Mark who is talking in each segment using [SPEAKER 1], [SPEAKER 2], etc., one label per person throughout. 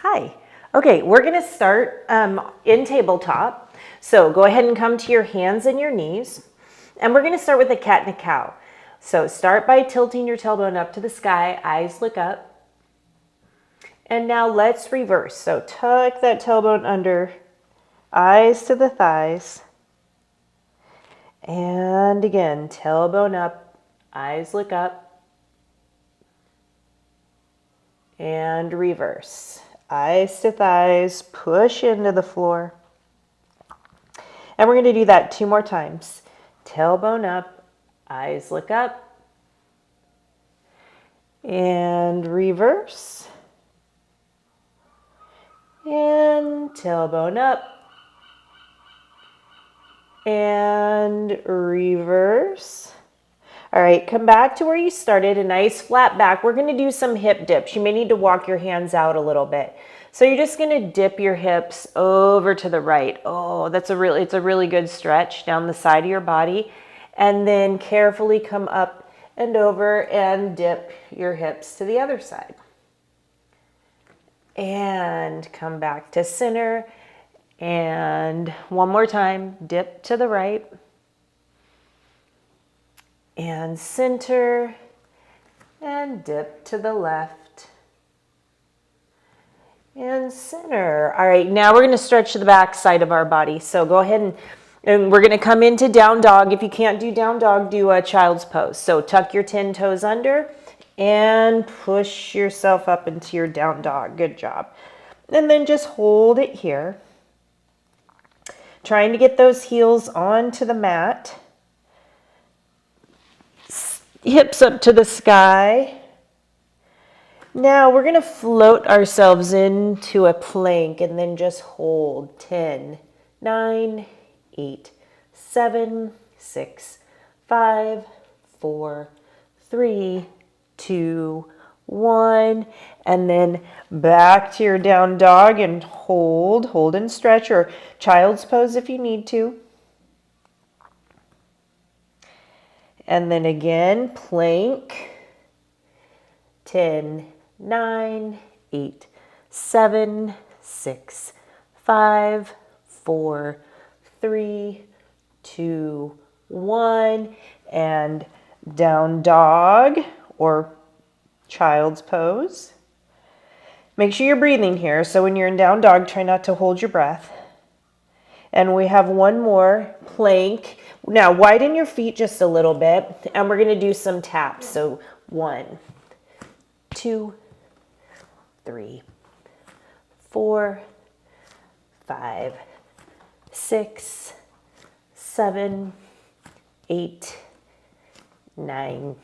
[SPEAKER 1] Hi. Okay, we're going to start in tabletop. So go ahead and come to your hands and your knees. And we're going to start with a cat and a cow. So start by tilting your tailbone up to the sky, eyes look up. And now let's reverse. So tuck that tailbone under, eyes to the thighs. And again, tailbone up, eyes look up. And reverse. Eyes to thighs, push into the floor. And we're going to do that 2 more times. Tailbone up, eyes look up. And reverse. And tailbone up. And reverse. All right, come back to where you started, a nice flat back. We're going to do some hip dips. You may need to walk your hands out a little bit. So you're just going to dip your hips over to the right. Oh, it's a really good stretch down the side of your body. And then carefully come up and over and dip your hips to the other side. And come back to center. And one more time, dip to the right. And center, and dip to the left, and center. All right, now we're going to stretch the back side of our body. So go ahead and we're going to come into down dog. If you can't do down dog, do a child's pose. So tuck your 10 toes under and push yourself up into your down dog. Good job. And then just hold it here. Trying to get those heels onto the mat. Hips up to the sky. Now we're going to float ourselves into a plank and then just hold 10, 9, 8, 7, 6, 5, 4, 3, 2, 1. And then back to your down dog and hold and stretch, or child's pose if you need to. And then again, plank, 10, 9, 8, 7, 6, 5, 4, 3, 2, 1, and down dog or child's pose. Make sure you're breathing here. So when you're in down dog, try not to hold your breath. And we have one more, plank. Now widen your feet just a little bit, and we're going to do some taps. So 1, 2, 3, 4, 5, 6, 7, 8, 9,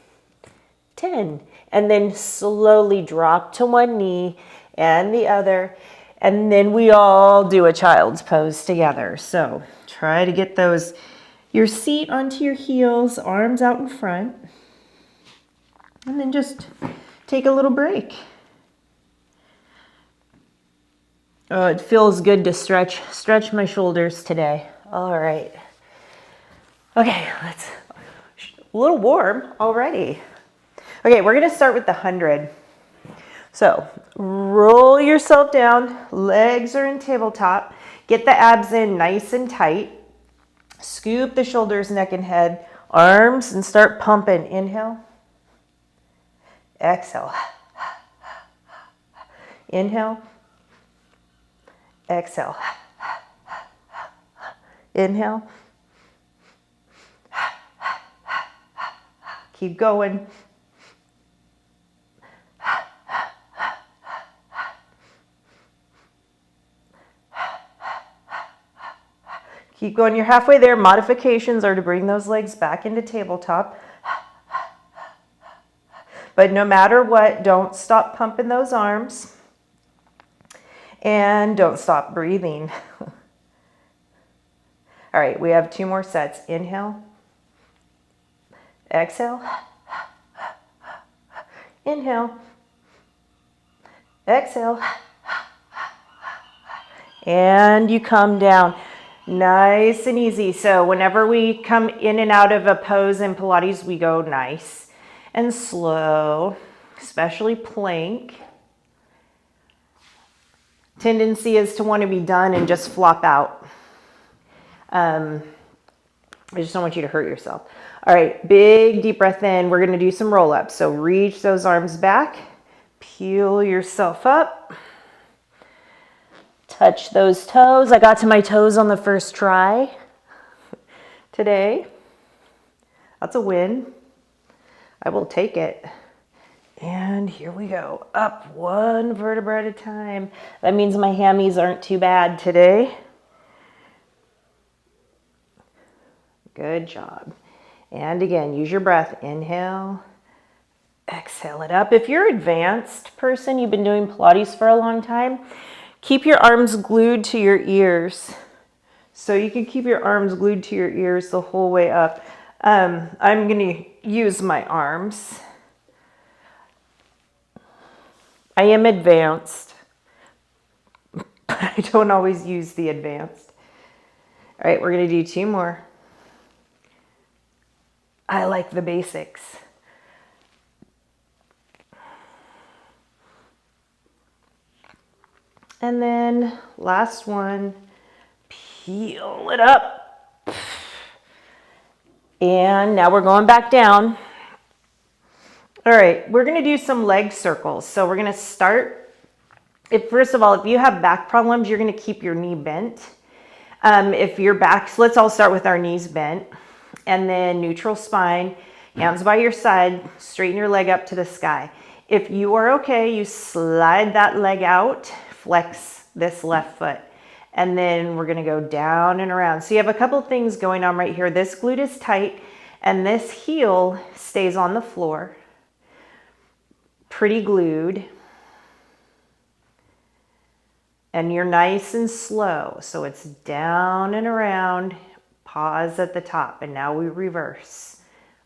[SPEAKER 1] 10. And then slowly drop to one knee and the other. And then we all do a child's pose together. So try to get your seat onto your heels, arms out in front. And then just take a little break. Oh, it feels good to stretch my shoulders today. All right. Okay, a little warm already. Okay, we're going to start with the 100. So roll yourself down, legs are in tabletop. Get the abs in nice and tight. Scoop the shoulders, neck and head, arms, and start pumping. Inhale. Exhale. Inhale. Exhale. Inhale. Keep going. Keep going. You're halfway there. Modifications are to bring those legs back into tabletop. But no matter what, don't stop pumping those arms. And don't stop breathing. All right, we have 2 more sets. Inhale. Exhale. Inhale. Exhale. And you come down. Nice and easy. So whenever we come in and out of a pose in Pilates, we go nice and slow, especially plank. tendency is to want to be done and just flop out. I just don't want you to hurt yourself. All right, big deep breath in. We're going to do some roll-ups. So reach those arms back, peel yourself up, touch those toes. I got to my toes on the first try today. That's a win. I will take it. And here we go, up one vertebra at a time. That means my hammies aren't too bad today. Good job. And again, use your breath. Inhale, exhale it up. If you're an advanced person, you've been doing Pilates for a long time, keep your arms glued to your ears. So you can keep your arms glued to your ears the whole way up. I'm going to use my arms. I am advanced, but I don't always use the advanced. All right, we're going to do 2 more. I like the basics. And then last one, peel it up. And now we're going back down. All right, we're going to do some leg circles. So we're going to start, first of all, if you have back problems, you're going to keep your knee bent. If your back, so let's all start with our knees bent. And then neutral spine, hands by your side, straighten your leg up to the sky. If you are okay, you slide that leg out, flex this left foot. And then we're going to go down and around. So you have a couple things going on right here. This glute is tight and this heel stays on the floor. Pretty glued. And you're nice and slow. So it's down and around, pause at the top. And now we reverse.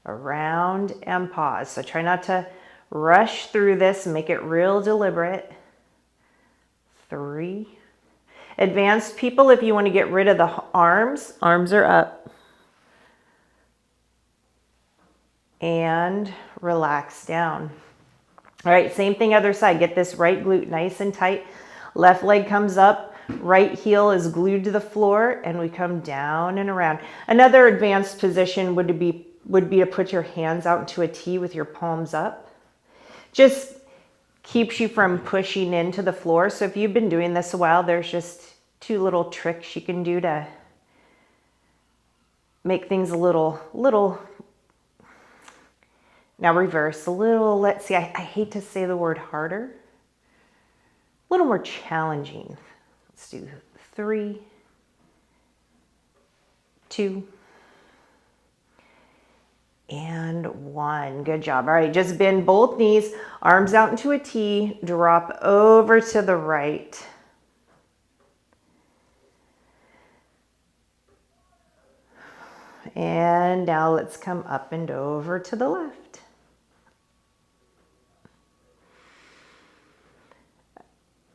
[SPEAKER 1] Around and pause. So try not to rush through this, make it real deliberate. 3. Advanced people, if you want to get rid of the arms are up. And relax down. All right, same thing other side. Get this right glute nice and tight. Left leg comes up, right heel is glued to the floor, and we come down and around. Another advanced position would be to put your hands out into a T with your palms up. Just keeps you from pushing into the floor. So if you've been doing this a while, there's just 2 little tricks you can do to make things a little. Now reverse a little. Let's see, I hate to say the word harder. A little more challenging. Let's do 3, 2, and 1. Good job. All right, just bend both knees, arms out into a T, drop over to the right. And now let's come up and over to the left.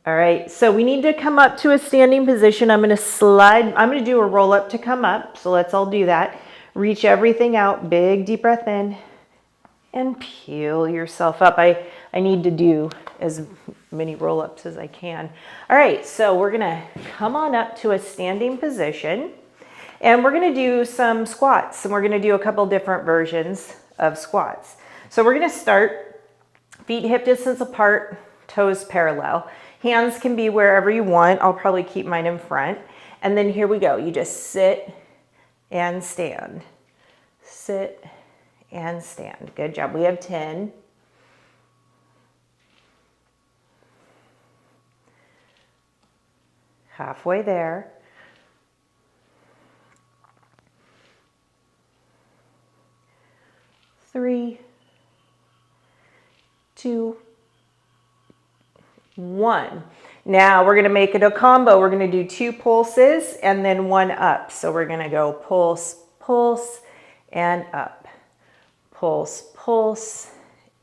[SPEAKER 1] All right, so we need to come up to a standing position. I'm going to do a roll up to come up. So let's all do that. Reach everything out, big deep breath in, and peel yourself up. I need to do as many roll ups as I can. All right, so we're going to come on up to a standing position, and we're going to do some squats, and we're going to do a couple different versions of squats. So we're going to start feet hip distance apart, toes parallel. Hands can be wherever you want. I'll probably keep mine in front. And then here we go. You just sit and stand. Sit and stand. Good job. We have 10. Halfway there. 3, 2, 1. Now we're going to make it a combo. We're going to do 2 pulses and then 1 up. So we're going to go pulse, pulse, and up. Pulse, pulse,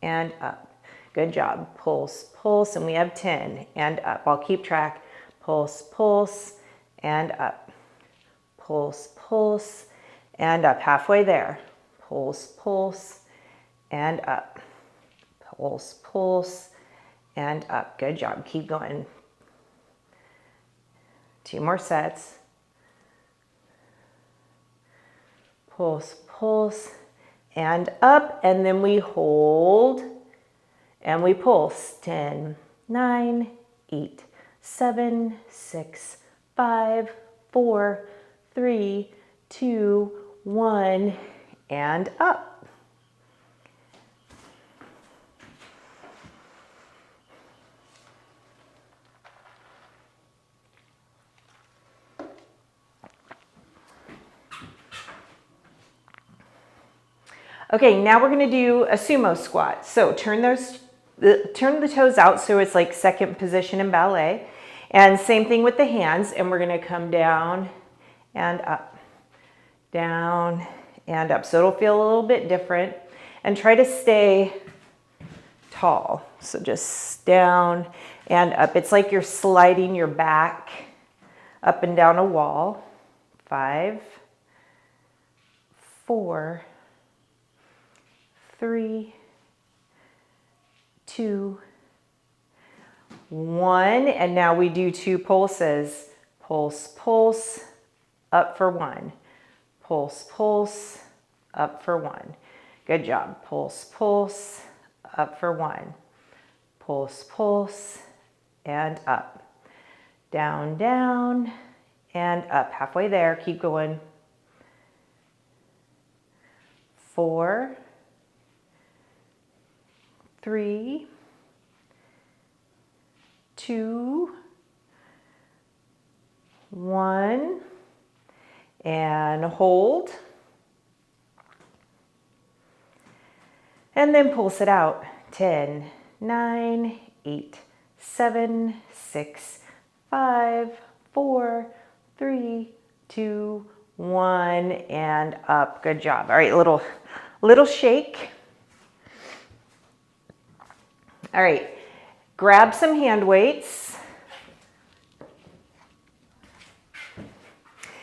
[SPEAKER 1] and up. Good job. Pulse, pulse, and we have 10 and up. I'll keep track. Pulse, pulse, and up. Pulse, pulse, and up. Halfway there. Pulse, pulse, and up. Pulse, pulse, and up. Good job. Keep going. 2 more sets. Pulse, pulse, and up, and then we hold, and we pulse. 10, 9, 8, 7, 6, 5, 4, 3, 2, 1, and up. Okay, now we're gonna do a sumo squat. So turn the toes out so it's like second position in ballet. And same thing with the hands, and we're gonna come down and up, down and up. So it'll feel a little bit different. And try to stay tall. So just down and up. It's like you're sliding your back up and down a wall. 5, 4, 3, 2, 1. And now we do 2 pulses. Pulse, pulse, up for 1. Pulse, pulse, up for 1. Good job. Pulse, pulse, up for 1. Pulse, pulse, and up. Down, down, and up. Halfway there. Keep going. 4, 3, 2, 1, and hold. And then pulse it out. 10, 9, 8, 7, 6, 5, 4, 3, 2, 1, and up. Good job. All right, little shake. All right, grab some hand weights.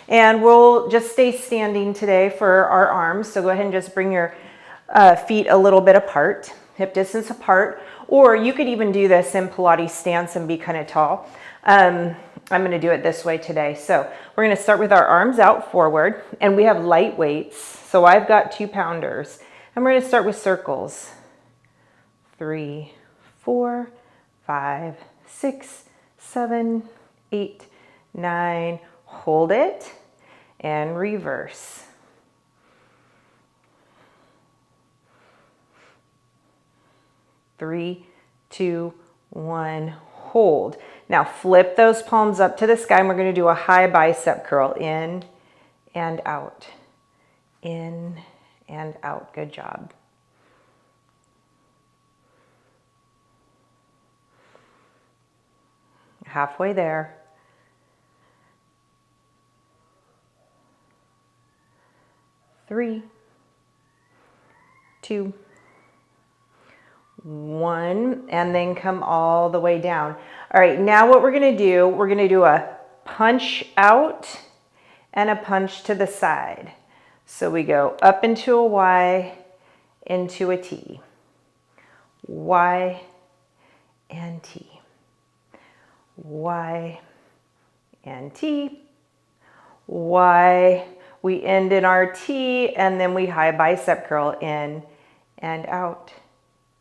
[SPEAKER 1] And we'll just stay standing today for our arms. So go ahead and just bring your feet a little bit apart, hip distance apart. Or you could even do this in Pilates stance and be kind of tall. I'm going to do it this way today. So we're going to start with our arms out forward. And we have light weights. So I've got 2-pounders. And we're going to start with circles. 3, 4, 5, 6, 7, 8, 9. Hold it and reverse. 3, 2, 1, hold. Now flip those palms up to the sky and we're going to do a high bicep curl. In and out. In and out. Good job. Halfway there. 3, 2, 1, and then come all the way down. All right, now what we're going to do a punch out and a punch to the side. So we go up into a Y, into a T. Y and T. Y and T. Y. We end in our T, and then we high bicep curl in and out,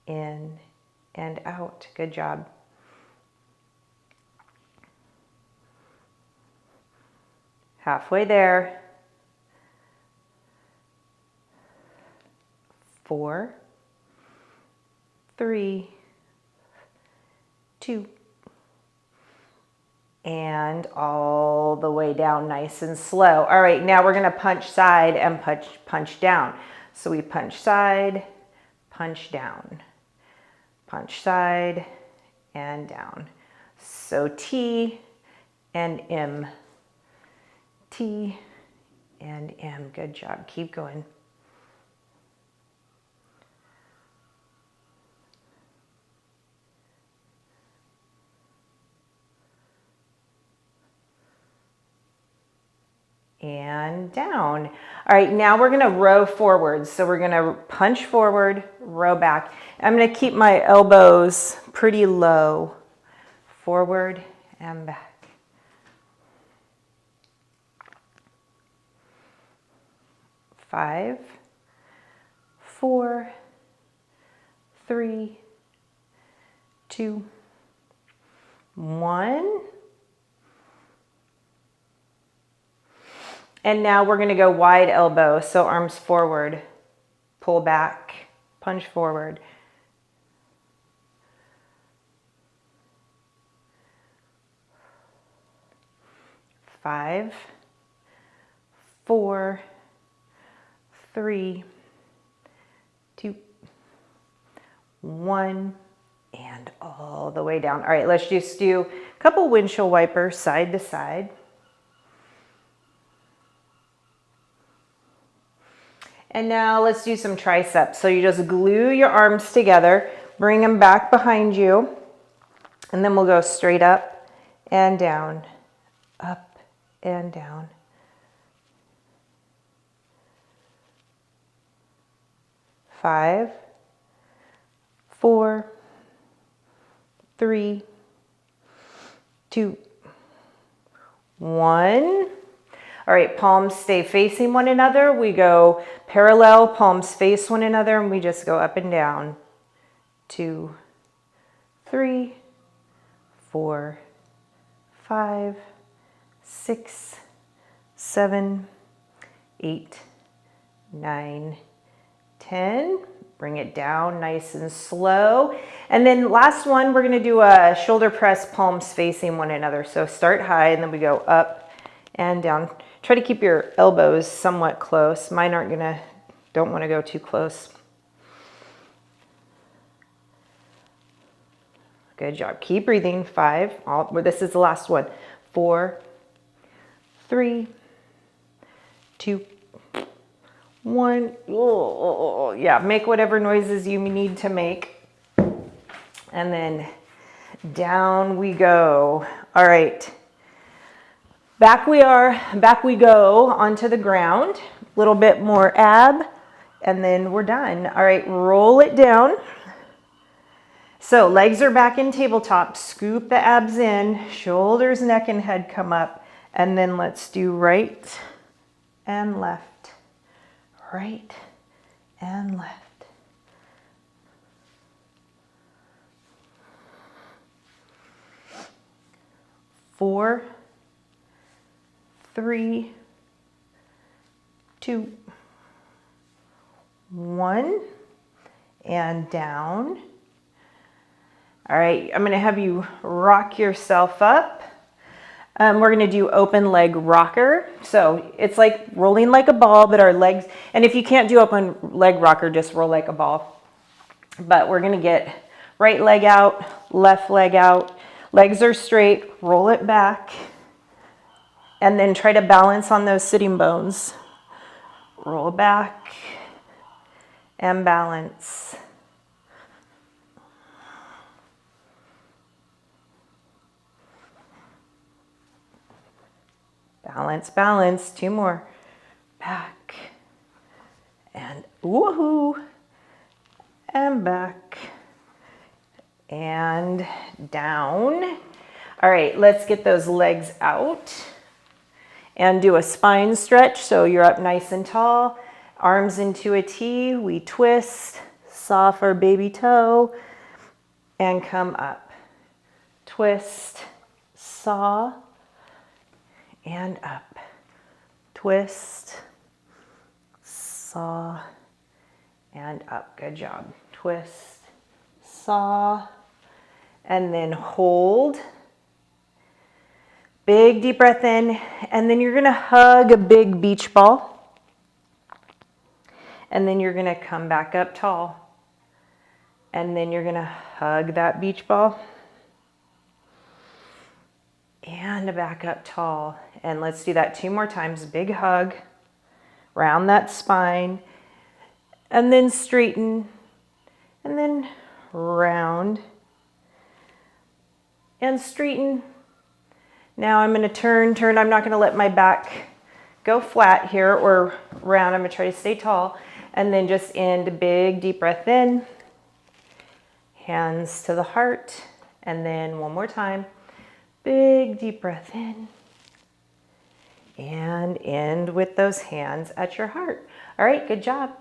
[SPEAKER 1] in and out. Good job. Halfway there. 4, 3, 2, and all the way down nice and slow. All right, now we're gonna punch side and punch down. So we punch side, punch down, punch side and down. So T and M, T and M. Good job, keep going. And down. All right, now we're gonna row forward. So we're gonna punch forward, row back. I'm gonna keep my elbows pretty low. Forward and back. 5, 4, 3, 2, 1. And now we're going to go wide elbow. So arms forward, pull back, punch forward. 5, 4, 3, 2, 1, and all the way down. All right, let's just do a couple windshield wipers side to side. And now let's do some triceps. So you just glue your arms together, bring them back behind you, and then we'll go straight up and down, up and down. 5, 4, 3, 2, 1. All right, palms stay facing one another. We go parallel, palms face one another, and we just go up and down. 2, 3, 4, 5, 6, 7, 8, 9, 10. Bring it down nice and slow. And then last one, we're gonna do a shoulder press, palms facing one another. So start high and then we go up and down. Try to keep your elbows somewhat close. Mine don't wanna go too close. Good job. Keep breathing. 5. This is the last one. 4, 3, 2, 1. Oh, yeah, make whatever noises you need to make. And then down we go. All right. Back we go onto the ground. A little bit more ab, and then we're done. All right, roll it down. So legs are back in tabletop, scoop the abs in, shoulders, neck, and head come up. And then let's do right and left, right and left. Four, 3, 2, 1, and down. All right, I'm gonna have you rock yourself up. We're gonna do open leg rocker. So it's like rolling like a ball, but our legs, and if you can't do open leg rocker, just roll like a ball. But we're gonna get right leg out, left leg out, legs are straight, roll it back, and then try to balance on those sitting bones. Roll back and balance. Balance, balance. 2 more. Back and woohoo. And back and down. All right, let's get those legs out and do a spine stretch. So you're up nice and tall, arms into a T. We twist, saw for baby toe, and come up. Twist, saw, and up. Twist, saw, and up. Good job. Twist, saw, and then hold. Big deep breath in, and then you're gonna hug a big beach ball. And then you're gonna come back up tall. And then you're gonna hug that beach ball. And back up tall. And let's do that 2 more times. Big hug, round that spine, and then straighten, and then round, and straighten. Now I'm gonna turn. I'm not gonna let my back go flat here or round. I'm gonna try to stay tall. And then just end a big deep breath in, hands to the heart, and then one more time. Big deep breath in, And end with those hands at your heart. All right, good job.